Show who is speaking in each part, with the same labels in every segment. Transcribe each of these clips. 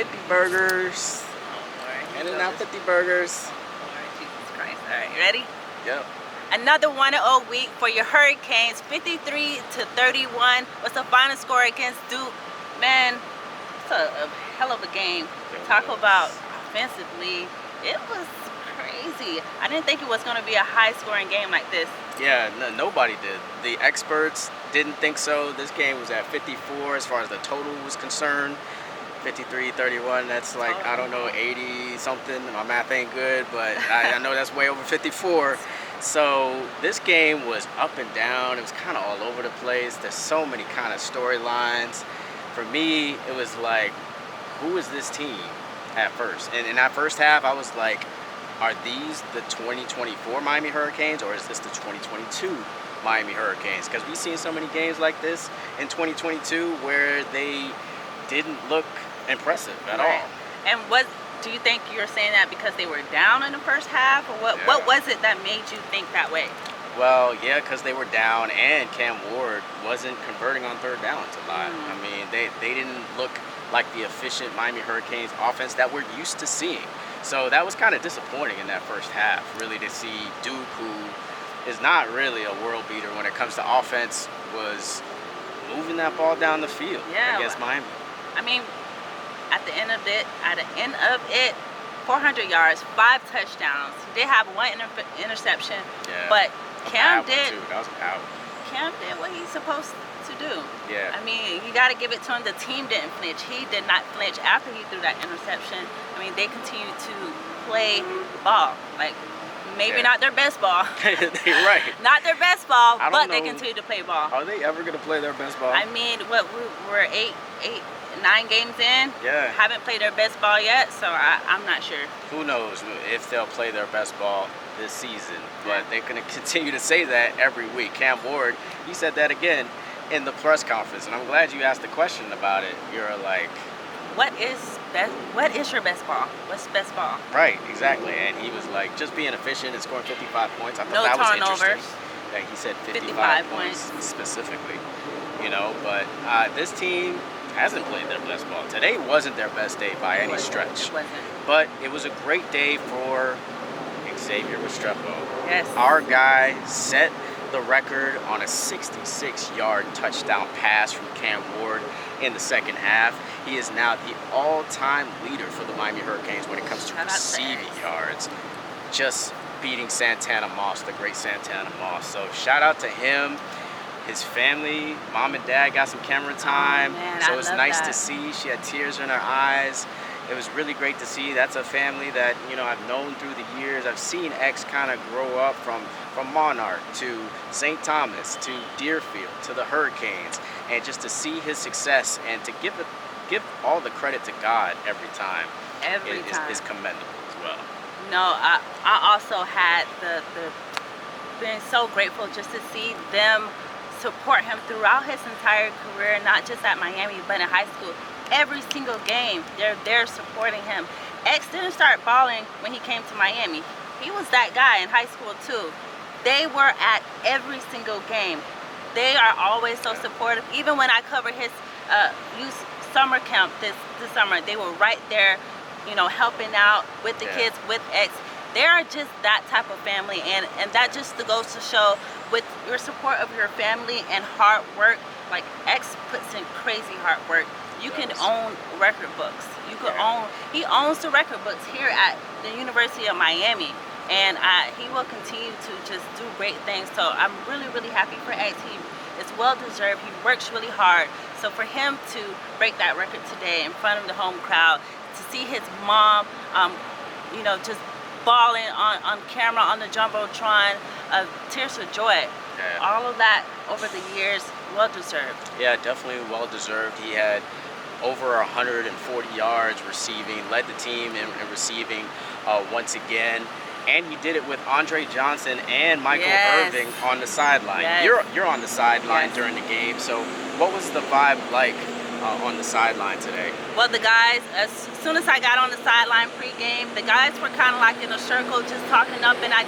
Speaker 1: 50 burgers.
Speaker 2: Oh, Lord.
Speaker 1: In-N-Out 50 burgers.
Speaker 2: Lord Jesus Christ. All right, you ready?
Speaker 1: Yep.
Speaker 2: Another 1-0 week for your Hurricanes, 53-31. What's the final score against Duke? Man, it's a hell of a game. Talk about offensively. It was crazy. I didn't think it was going to be a high-scoring game like this.
Speaker 1: Yeah, nobody did. The experts didn't think so. This game was at 54 as far as the total was concerned. 53-31, that's like, I don't know, 80 something. My math ain't good, but I know that's way over 54. So this game was up and down. It was kind of all over the place. There's so many kind of storylines. For me, it was like, who is this team at first? And in that first half, I was like, are these the 2024 Miami Hurricanes, or is this the 2022 Miami Hurricanes? Because we've seen so many games like this in 2022 where they didn't look impressive at all.
Speaker 2: And do you think you're saying that because they were down in the first half, or what? Yeah. What was it that made you think that way?
Speaker 1: Well, yeah, because they were down, and Cam Ward wasn't converting on third downs a lot. I mean, they didn't look like the efficient Miami Hurricanes offense that we're used to seeing. So that was kind of disappointing in that first half, really, to see Duke, who is not really a world beater when it comes to offense, was moving that ball down the field against Miami.
Speaker 2: I mean, at the end of it, 400 yards, 5 touchdowns. They have 1 interception, but Cam did.
Speaker 1: That was a power.
Speaker 2: Cam did what he's supposed to do.
Speaker 1: Yeah.
Speaker 2: I mean, you got to give it to him. The team didn't flinch. He did not flinch after he threw that interception. I mean, they continued to play ball. Like, maybe not their best ball.
Speaker 1: Right.
Speaker 2: Not their best ball, but they continue to play ball.
Speaker 1: Are they ever going to play their best ball?
Speaker 2: I mean, we're 9 games in.
Speaker 1: Yeah.
Speaker 2: Haven't played their best ball yet, so I'm not sure.
Speaker 1: Who knows if they'll play their best ball this season, but they're going to continue to say that every week. Cam Ward, he said that again in the press conference, and I'm glad you asked the question about it. You're like,
Speaker 2: what is your best ball? What's best ball?
Speaker 1: Right, exactly. And he was like, just being efficient and scoring 55 points. I thought
Speaker 2: that
Speaker 1: was
Speaker 2: turnovers.
Speaker 1: Interesting. That he said 55 points specifically. You know, but this team hasn't played their best ball. Today wasn't their best day by any stretch.
Speaker 2: It wasn't.
Speaker 1: But it was a great day for Xavier Restrepo.
Speaker 2: Yes.
Speaker 1: Our guy set the record on a 66-yard touchdown pass from Cam Ward in the second half. He is now the all-time leader for the Miami Hurricanes when it comes to receiving yards. Just beating Santana Moss, the great Santana Moss. So shout out to him. His family, mom and dad got some camera time. So it's nice to see. She had tears in her eyes. It was really great to see. That's a family that, you know, I've known through the years. I've seen X kind of grow up from Monarch to St. Thomas to Deerfield to the Hurricanes, and just to see his success and to give all the credit to God every time is commendable as well.
Speaker 2: No, I also had the been so grateful just to see them support him throughout his entire career, not just at Miami, but in high school. Every single game, they're there supporting him. X didn't start balling when he came to Miami. He was that guy in high school too. They were at every single game. They are always so supportive. Even when I covered his youth summer camp this summer, they were right there, you know, helping out with the kids, with X. They are just that type of family, and that just goes to show, with your support of your family and hard work, like X puts in crazy hard work. You can own record books. He owns the record books here at the University of Miami, and he will continue to just do great things. So I'm really, really happy for X. It's well deserved. He works really hard. So for him to break that record today in front of the home crowd, to see his mom, you know, just balling on camera on the jumbotron, tears of joy. All of that over the years, well deserved.
Speaker 1: Yeah, definitely well deserved. He had over 140 yards receiving, led the team in receiving once again, and he did it with Andre Johnson and Michael Irving on the sideline. You're on the sideline during the game, so what was the vibe like on the sideline today?
Speaker 2: Well, the guys, as soon as I got on the sideline pregame, the guys were kind of like in a circle just talking up, and I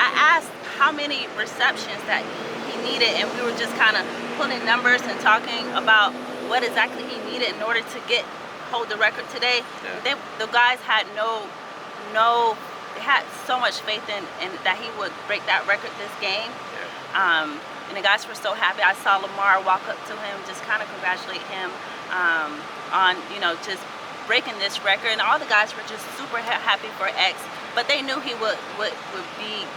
Speaker 2: asked how many receptions that he needed, and we were just kind of pulling numbers and talking about what exactly he needed in order to get hold the record today.
Speaker 1: Yeah.
Speaker 2: The guys had they had so much faith in that he would break that record this game.
Speaker 1: Yeah.
Speaker 2: And the guys were so happy. I saw Lamar walk up to him, just kind of congratulate him on just breaking this record, and all the guys were just super happy for X. But they knew he would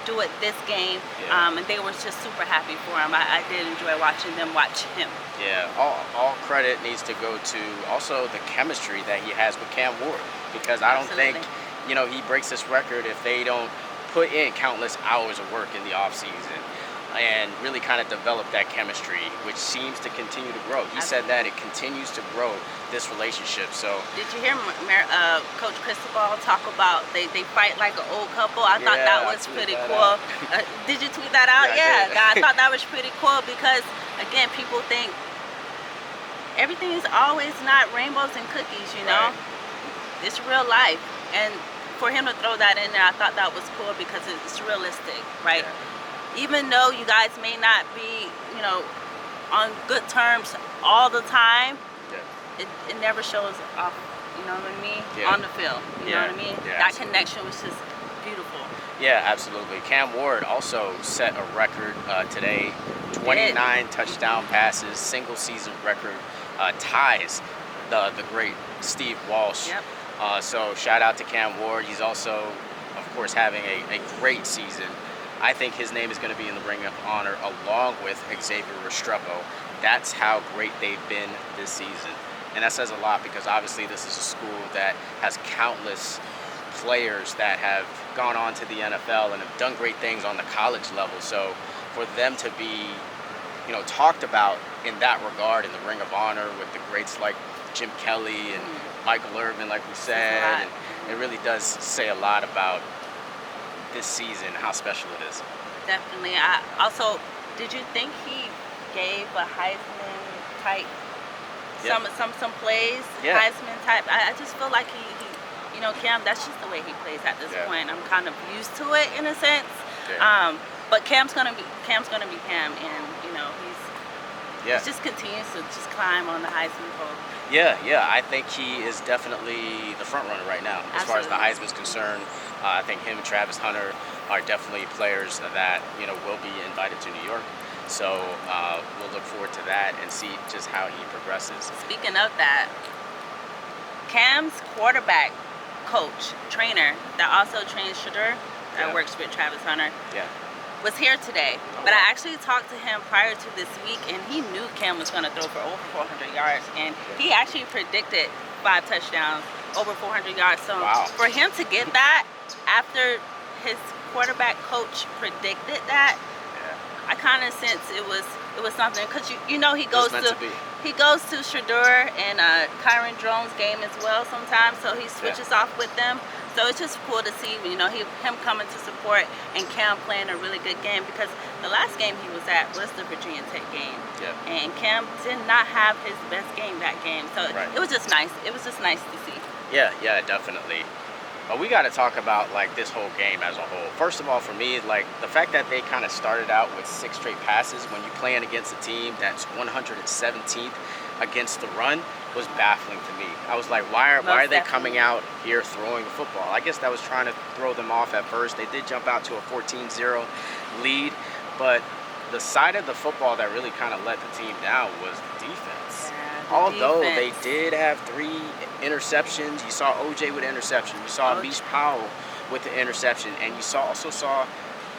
Speaker 2: do it this game,
Speaker 1: Yeah.
Speaker 2: and they were just super happy for him. I did enjoy watching them watch him.
Speaker 1: Yeah, all credit needs to go to also the chemistry that he has with Cam Ward, because I don't think he breaks this record if they don't put in countless hours of work in the offseason and really kind of develop that chemistry, which seems to continue to grow. He said that it continues to grow, this relationship. So
Speaker 2: did you hear Coach Cristobal talk about they fight like an old couple? I thought that was pretty cool. Did you tweet that out?
Speaker 1: Yeah,
Speaker 2: I thought that was pretty cool because, again, people think everything is always not rainbows and cookies,
Speaker 1: Right.
Speaker 2: It's real life. And for him to throw that in there, I thought that was cool because it's realistic, right?
Speaker 1: Yeah.
Speaker 2: Even though you guys may not be, on good terms all the time,
Speaker 1: Yeah.
Speaker 2: it never shows off, you know what I mean,
Speaker 1: Yeah.
Speaker 2: on the field. You know what I mean?
Speaker 1: Yeah,
Speaker 2: That
Speaker 1: absolutely.
Speaker 2: connection was just beautiful.
Speaker 1: Yeah, absolutely. Cam Ward also set a record today, 29 touchdown passes, single season record, ties the great Steve Walsh.
Speaker 2: Yep.
Speaker 1: So shout out to Cam Ward. He's also, of course, having a great season. I think his name is going to be in the Ring of Honor along with Xavier Restrepo. That's how great they've been this season. And that says a lot because obviously this is a school that has countless players that have gone on to the NFL and have done great things on the college level. So for them to be, talked about in that regard in the Ring of Honor with the greats like Jim Kelly and Michael Irvin, like we said, and it really does say a lot about this season, how special it is.
Speaker 2: Definitely. Did you think he gave a Heisman type, some plays,
Speaker 1: Yeah.
Speaker 2: Heisman type? I just feel like he Cam, that's just the way he plays at this
Speaker 1: Yeah.
Speaker 2: point. I'm kind of used to it in a sense.
Speaker 1: Yeah.
Speaker 2: But Cam's gonna be Cam, and he just continues to just climb on the Heisman pole.
Speaker 1: Yeah, I think he is definitely the front runner right now as far as the Heisman's concerned. I think him and Travis Hunter are definitely players that will be invited to New York. So we'll look forward to that and see just how he progresses.
Speaker 2: Speaking of that, Cam's quarterback coach, trainer that also trains Shedeur, that works with Travis Hunter, was here today. But I actually talked to him prior to this week, and he knew Cam was going to throw for over 400 yards, and he actually predicted 5 touchdowns, over 400 yards. So for him to get that after his quarterback coach predicted that, I kind of sense it was something, because he goes to Shedeur and Kyron Drone's game as well sometimes, so he switches off with them. So it's just cool to see, him coming to support and Cam playing a really good game, because the last game he was at was the Virginia Tech game. And Cam did not have his best game that game. So it was just nice. It was just nice to see.
Speaker 1: Yeah, definitely. But we got to talk about this whole game as a whole. First of all, for me, the fact that they kind of started out with 6 straight passes when you're playing against a team that's 117th against the run was baffling to me. I was like, why are they coming out here throwing the football? I guess that was trying to throw them off at first. They did jump out to a 14-0 lead, but the side of the football that really kind of let the team down was the defense. Although they did have 3 interceptions, you saw OJ with an interception, you saw Mish Powell with an interception, and you also saw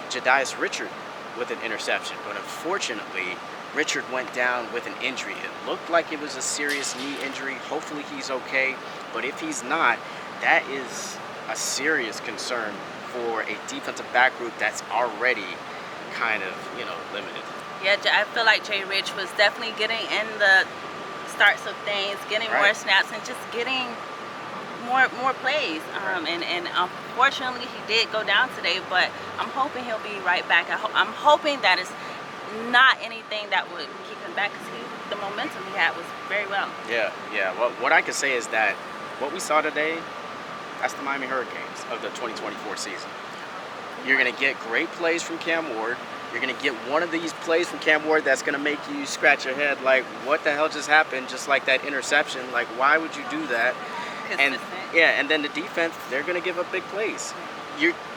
Speaker 1: Jadias Richard with an interception. But unfortunately, Richard went down with an injury. It looked like it was a serious knee injury. Hopefully he's okay. But if he's not, that is a serious concern for a defensive back group that's already kind of, limited.
Speaker 2: Yeah, I feel like Jay Rich was definitely getting in the starts of things, getting more snaps, and just getting more plays. And unfortunately, he did go down today, but I'm hoping he'll be right back. I'm hoping that it's not anything that would keep him back, because the momentum he had was very well. Yeah.
Speaker 1: Well, what I could say is that what we saw today, that's the Miami Hurricanes of the 2024 season. You're going to get great plays from Cam Ward. You're going to get one of these plays from Cam Ward that's going to make you scratch your head like, what the hell just happened? Just like that interception. Like, why would you do that? And yeah, and then the defense, they're going to give up big plays.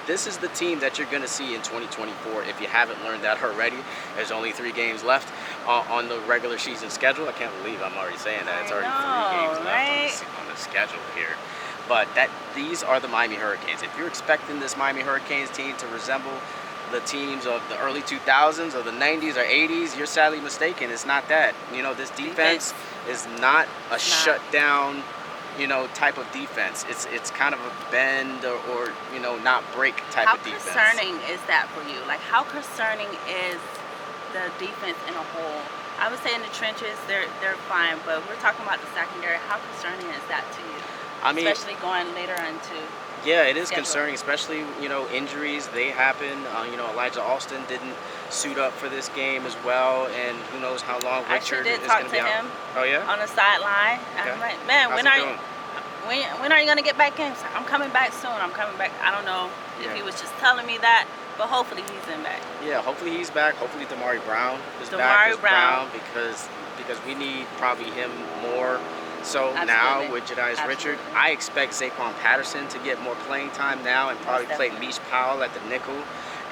Speaker 1: This is the team that you're going to see in 2024 if you haven't learned that already. There's only 3 games left on the regular season schedule. I can't believe I'm already saying that. It's already 3 games left on the schedule here. But these are the Miami Hurricanes. If you're expecting this Miami Hurricanes team to resemble the teams of the early 2000s or the 90s or 80s, you're sadly mistaken. It's not that. You know, this defense is not a shutdown, you know, type of defense. It's kind of a bend or you know, not break type of defense.
Speaker 2: How concerning is that for you? Like, how concerning is the defense in a whole? I would say in the trenches they're fine, but we're talking about the secondary. How concerning is that to you? I mean, especially going later into.
Speaker 1: Yeah, it is concerning, especially, you know, injuries, they happen. You know, Elijah Alston didn't suit up for this game as well, and who knows how long Richard is going to be out. Oh, yeah?
Speaker 2: On the sideline. Okay. I'm like, man, when are you going to get back in? I'm coming back soon. I'm coming back. I don't know if he was just telling me that, but hopefully he's in back. Yeah, hopefully he's back. Hopefully Damari Brown is back as Brown because we need probably him more. So now with Jedias Richard, I expect Zaquan Patterson to get more playing time now and probably play Mish Powell at the nickel,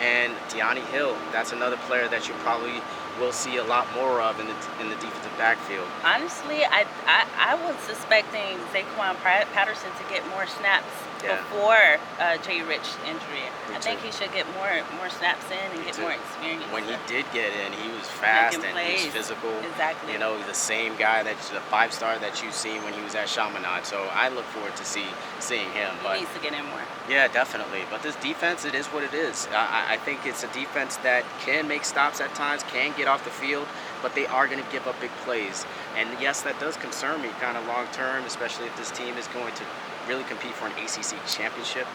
Speaker 2: and De'Ani Hill. That's another player that you probably will see a lot more of in the defensive backfield. Honestly, I was suspecting Zaquan Patterson to get more snaps before Jay Rich injury. I think he should get more snaps in and get more experience. When he did get in, he was fast and he was physical. Exactly. You know, the same guy the 5-star that you've seen when he was at Chaminade. So I look forward to seeing him. He needs to get in more. Yeah, definitely. But this defense, it is what it is. I think it's a defense that can make stops at times, can get off the field, but they are going to give up big plays. And yes, that does concern me kind of long term, especially if this team is going to really compete for an ACC championship,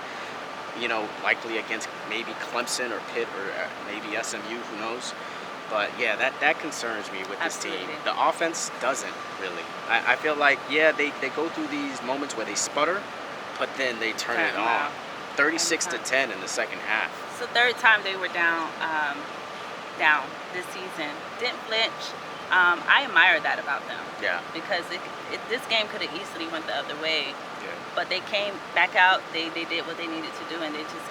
Speaker 2: you know, likely against maybe Clemson or Pitt or maybe SMU, who knows. But yeah, that concerns me with this team. The offense doesn't really. I feel like, yeah, they go through these moments where they sputter, but then they turn it on. 36-10 in the second half. It's the third time they were down this season. Didn't flinch. I admire that about them. Yeah. Because this game could have easily went the other way. Yeah. But they came back out. They did what they needed to do, and they just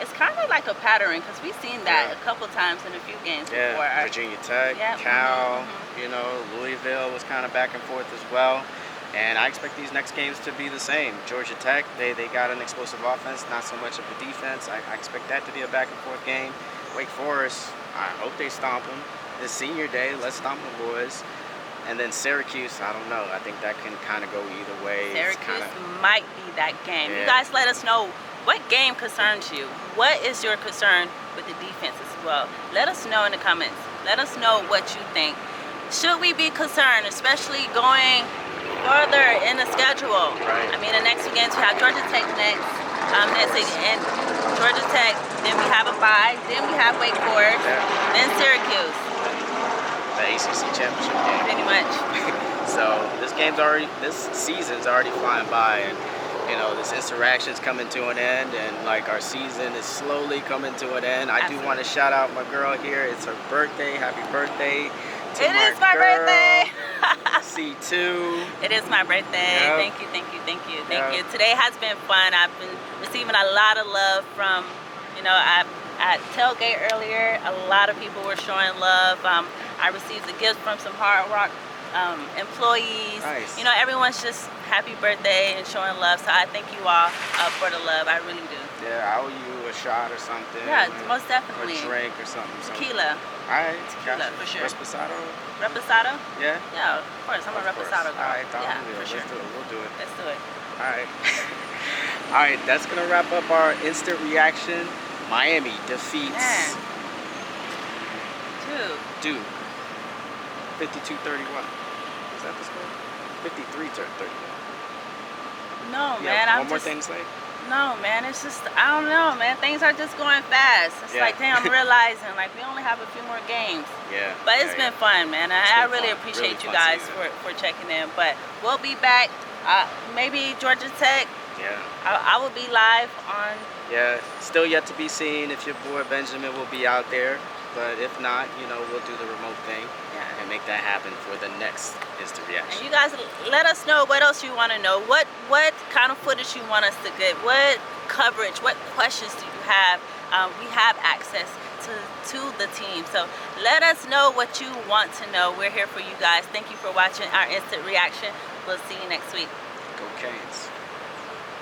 Speaker 2: it's kind of like a pattern because we've seen that a couple times in a few games before. Virginia Tech, Cal, you know, Louisville was kind of back and forth as well. And I expect these next games to be the same. Georgia Tech, they got an explosive offense, not so much of a defense. I expect that to be a back and forth game. Wake Forest, I hope they stomp them. It's senior day, let's stomp them, boys. And then Syracuse, I don't know. I think that can kind of go either way. Syracuse might be that game. Yeah. You guys let us know what game concerns you. What is your concern with the defense as well? Let us know in the comments. Let us know what you think. Should we be concerned, especially going further in the schedule? Right. I mean, the next few games, we have Georgia Tech next. And Georgia Tech, then we have a bye, then we have Wake Forest, then Syracuse. The ACC championship game. Pretty much. So this season's already flying by, and you know, this insurrection's coming to an end, and like our season is slowly coming to an end. I do want to shout out my girl here. It's her birthday. Happy birthday. It is my birthday. C2. It is my birthday. Yep. Thank you. Today has been fun. I've been receiving a lot of love from, you know, at tailgate earlier. A lot of people were showing love. I received a gift from some Hard Rock employees. Nice. You know, everyone's just happy birthday and showing love. So I thank you all for the love. I really do. Yeah, I owe you a shot or something. Yeah, most definitely. Or a drink or something. Tequila. All right. Tequila, for sure. Reposado? Reposado? Yeah? Yeah, of course. I'm a Reposado girl. All right, for sure. Let's do it. We'll do it. Let's do it. All right. All right, that's going to wrap up our instant reaction. Miami defeats Duke. 52-31. Is that the score? 53-31. No, man. One more thing to say? No, man. It's just, I don't know, man. Things are just going fast. It's like, damn, I'm realizing, like, we only have a few more games. Yeah. But it's been fun, man. I really appreciate you guys for checking in. But we'll be back. Maybe Georgia Tech. Yeah. I will be live on. Yeah. Still yet to be seen if your boy Benjamin will be out there.
Speaker 1: But if not, we'll do the remote thing
Speaker 2: Yeah.
Speaker 1: and make that happen for the next instant
Speaker 2: And
Speaker 1: reaction.
Speaker 2: you guys let us know what else you want to know. What kind of footage you want us to get? What coverage? What questions do you have? We have access to the team. So let us know what you want to know. We're here for you guys. Thank you for watching our instant reaction. We'll see you next week.
Speaker 1: Go Canes.